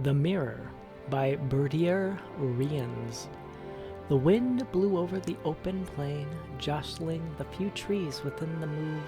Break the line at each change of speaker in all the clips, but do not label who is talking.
The Mirror by Berdier Riens. The wind blew over the open plain, jostling the few trees within the move,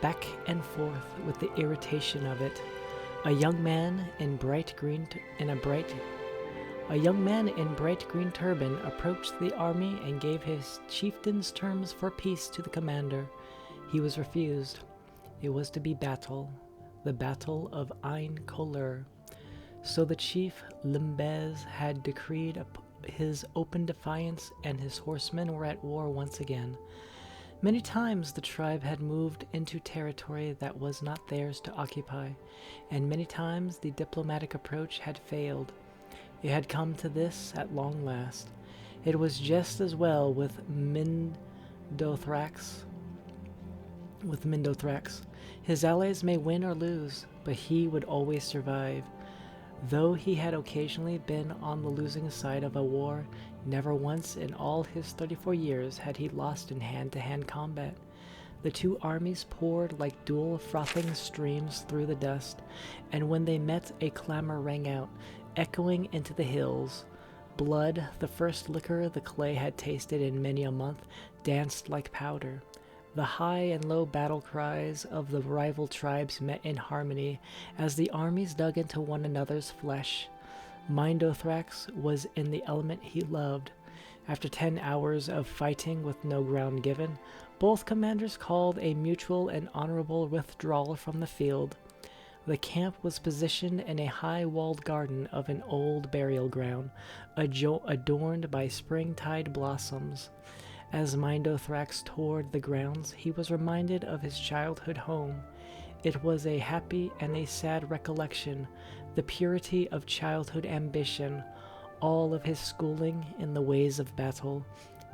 back and forth with the irritation of it. A young man in bright green turban approached the army and gave his chieftain's terms for peace to the commander. He was refused. It was to be battle, the battle of Ein Kolur. So the chief Limbez had decreed his open defiance, and his horsemen were at war once again. Many times the tribe had moved into territory that was not theirs to occupy, and many times the diplomatic approach had failed. It had come to this at long last. It was just as well with Mindothrax. His allies may win or lose, but he would always survive. Though he had occasionally been on the losing side of a war, never once in all his 34 years had he lost in hand-to-hand combat. The two armies poured like dual frothing streams through the dust, and when they met a clamor rang out, echoing into the hills. Blood, the first liquor the clay had tasted in many a month, danced like powder. The high and low battle cries of the rival tribes met in harmony as the armies dug into one another's flesh. Mindothrax was in the element he loved. After 10 hours of fighting with no ground given, both commanders called a mutual and honorable withdrawal from the field. The camp was positioned in a high-walled garden of an old burial ground, adorned by springtide blossoms. As Mindothrax toured the grounds, he was reminded of his childhood home. It was a happy and a sad recollection, the purity of childhood ambition, all of his schooling in the ways of battle,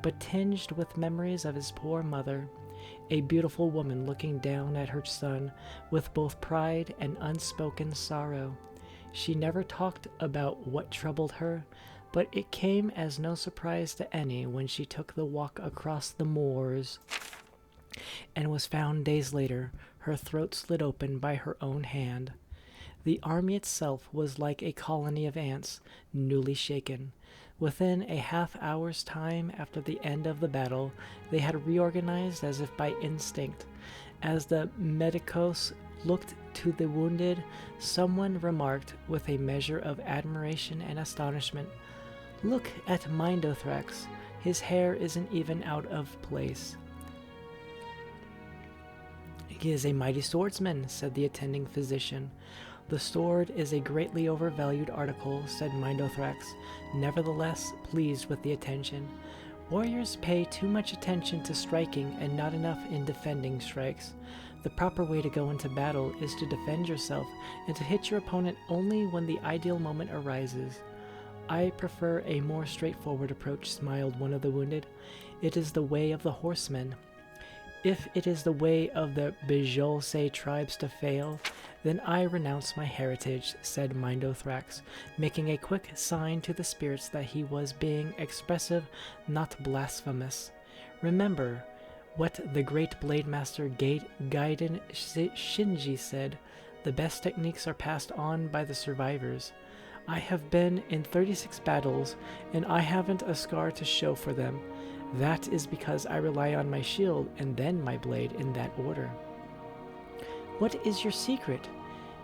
but tinged with memories of his poor mother, a beautiful woman looking down at her son with both pride and unspoken sorrow. She never talked about what troubled her, but it came as no surprise to any when she took the walk across the moors and was found days later, her throat slit open by her own hand. The army itself was like a colony of ants, newly shaken. Within a half-hour's time after the end of the battle, they had reorganized as if by instinct. As the medicos looked to the wounded, someone remarked with a measure of admiration and astonishment, "Look at Mindothrax. His hair isn't even out of place." "He is a mighty swordsman," said the attending physician. "The sword is a greatly overvalued article," said Mindothrax, nevertheless pleased with the attention. "Warriors pay too much attention to striking and not enough in defending strikes. The proper way to go into battle is to defend yourself and to hit your opponent only when the ideal moment arises." "I prefer a more straightforward approach," smiled one of the wounded. "It is the way of the horsemen." "If it is the way of the Bijolse tribes to fail, then I renounce my heritage," said Mindothrax, making a quick sign to the spirits that he was being expressive, not blasphemous. "Remember what the great blade master Gaiden Shinji said, the best techniques are passed on by the survivors. I have been in 36 battles, and I haven't a scar to show for them. That is because I rely on my shield and then my blade in that order." "What is your secret?"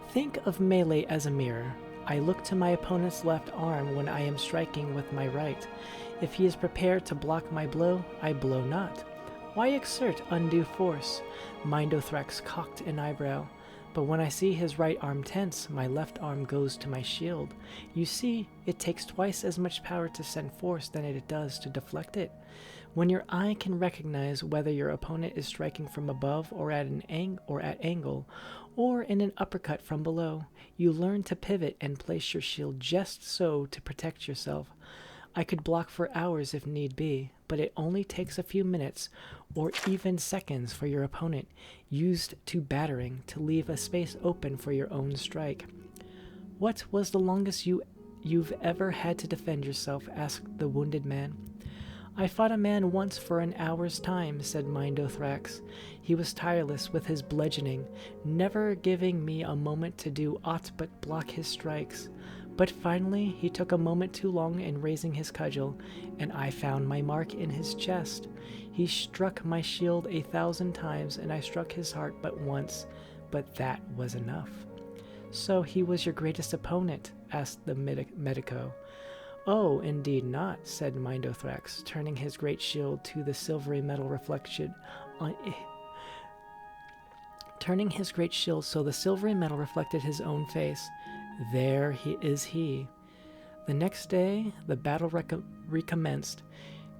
"Think of melee as a mirror. I look to my opponent's left arm when I am striking with my right. If he is prepared to block my blow, I blow not. Why exert undue force?" Mindothrax cocked an eyebrow. "But when I see his right arm tense, my left arm goes to my shield. You see, it takes twice as much power to send force than it does to deflect it. When your eye can recognize whether your opponent is striking from above or at angle, or in an uppercut from below, you learn to pivot and place your shield just so to protect yourself. I could block for hours if need be, but it only takes a few minutes or even seconds for your opponent, used to battering, to leave a space open for your own strike." "What was the longest you've ever had to defend yourself?" asked the wounded man. "I fought a man once for an hour's time," said Mindothrax. "He was tireless with his bludgeoning, never giving me a moment to do aught but block his strikes. But finally he took a moment too long in raising his cudgel, and I found my mark in his chest. He struck my shield 1,000 times, and I struck his heart but once, but that was enough. So he was your greatest opponent? Asked the medico. Oh, indeed not, said Mindothrax, turning his great shield to the silvery metal reflection on turning his great shield so the silvery metal reflected his own face. There he is he. The next day, the battle recommenced.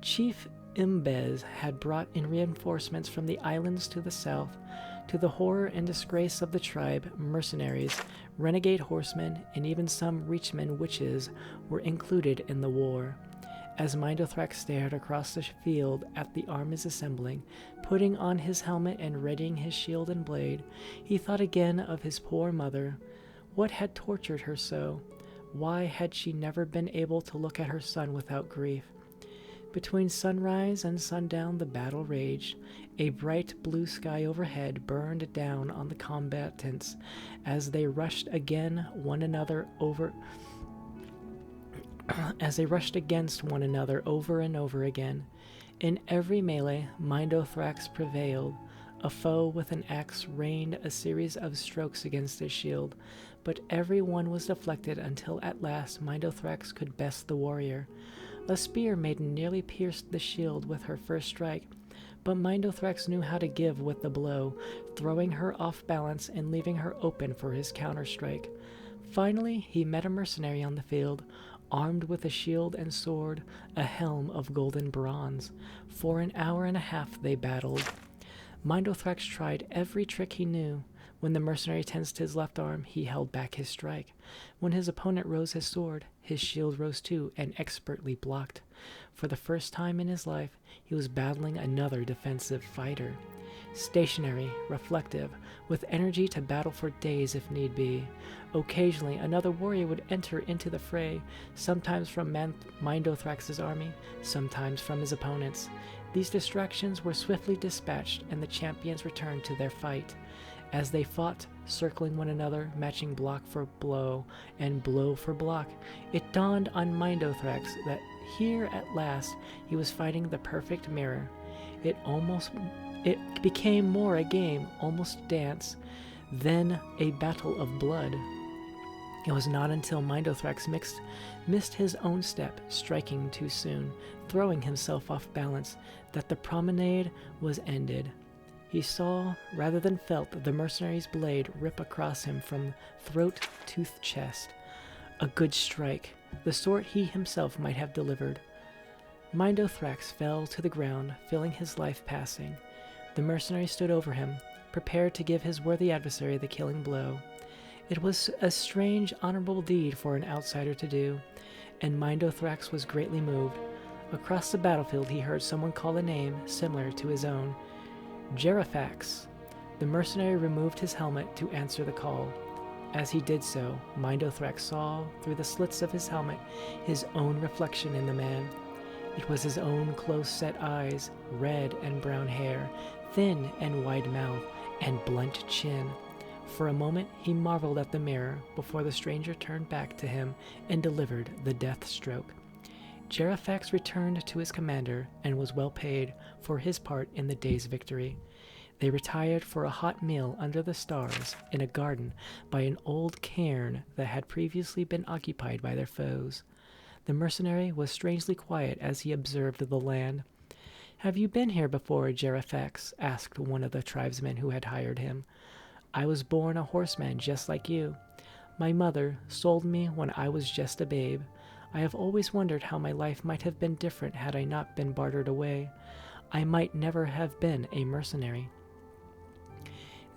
Chief Imbez had brought in reinforcements from the islands to the south. To the horror and disgrace of the tribe, mercenaries, renegade horsemen, and even some Reachman witches were included in the war. As Mindothrax stared across the field at the armies assembling, putting on his helmet and readying his shield and blade, he thought again of his poor mother. What had tortured her so? Why had she never been able to look at her son without grief? Between sunrise and sundown the battle raged. A bright blue sky overhead burned down on the combatants as they rushed against one another over and over again. In every melee, Mindothrax prevailed. A foe with an axe rained a series of strokes against his shield, but every one was deflected until at last Mindothrax could best the warrior. A spear maiden nearly pierced the shield with her first strike, but Mindothrax knew how to give with the blow, throwing her off balance and leaving her open for his counter-strike. Finally, he met a mercenary on the field, armed with a shield and sword, a helm of golden bronze. For an hour and a half they battled. Mindothrax tried every trick he knew. When the mercenary tensed his left arm, he held back his strike. When his opponent rose his sword, his shield rose too and expertly blocked. For the first time in his life, he was battling another defensive fighter. Stationary, reflective, with energy to battle for days if need be. Occasionally, another warrior would enter into the fray, sometimes from Mindothrax's army, sometimes from his opponent's. These distractions were swiftly dispatched, and the champions returned to their fight. As they fought, circling one another, matching block for blow and blow for block, it dawned on Mindothrax that here at last he was fighting the perfect mirror. It became more a game, almost a dance, than a battle of blood. It was not until Mindothrax missed his own step, striking too soon, throwing himself off balance, that the promenade was ended. He saw, rather than felt, the mercenary's blade rip across him from throat to chest. A good strike, the sort he himself might have delivered. Mindothrax fell to the ground, feeling his life passing. The mercenary stood over him, prepared to give his worthy adversary the killing blow. It was a strange, honorable deed for an outsider to do, and Mindothrax was greatly moved. Across the battlefield he heard someone call a name similar to his own. Jerifax. The mercenary removed his helmet to answer the call. As he did so, Mindothrax saw, through the slits of his helmet, his own reflection in the man. It was his own close-set eyes, red and brown hair, thin and wide mouth, and blunt chin. For a moment he marveled at the mirror before the stranger turned back to him and delivered the death stroke. Jerifax returned to his commander and was well paid for his part in the day's victory. They retired for a hot meal under the stars in a garden by an old cairn that had previously been occupied by their foes. The mercenary was strangely quiet as he observed the land. "Have you been here before, Jerifax?" asked one of the tribesmen who had hired him. "I was born a horseman just like you. My mother sold me when I was just a babe. I have always wondered how my life might have been different had I not been bartered away. I might never have been a mercenary."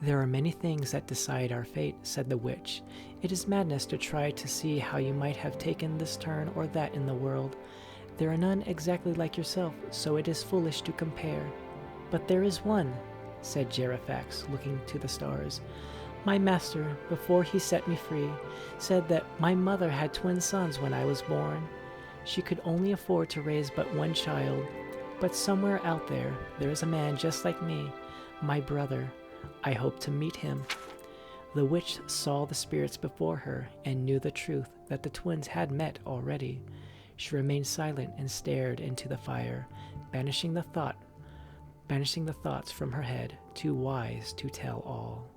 "There are many things that decide our fate," said the witch. "It is madness to try to see how you might have taken this turn or that in the world. There are none exactly like yourself, so it is foolish to compare. But there is one," said Jerifax, looking to the stars. "My master, before he set me free, said that my mother had twin sons when I was born. She could only afford to raise but one child. But somewhere out there is a man just like me, my brother. I hope to meet him." The witch saw the spirits before her and knew the truth that the twins had met already. She remained silent and stared into the fire, banishing the thoughts from her head, too wise to tell all.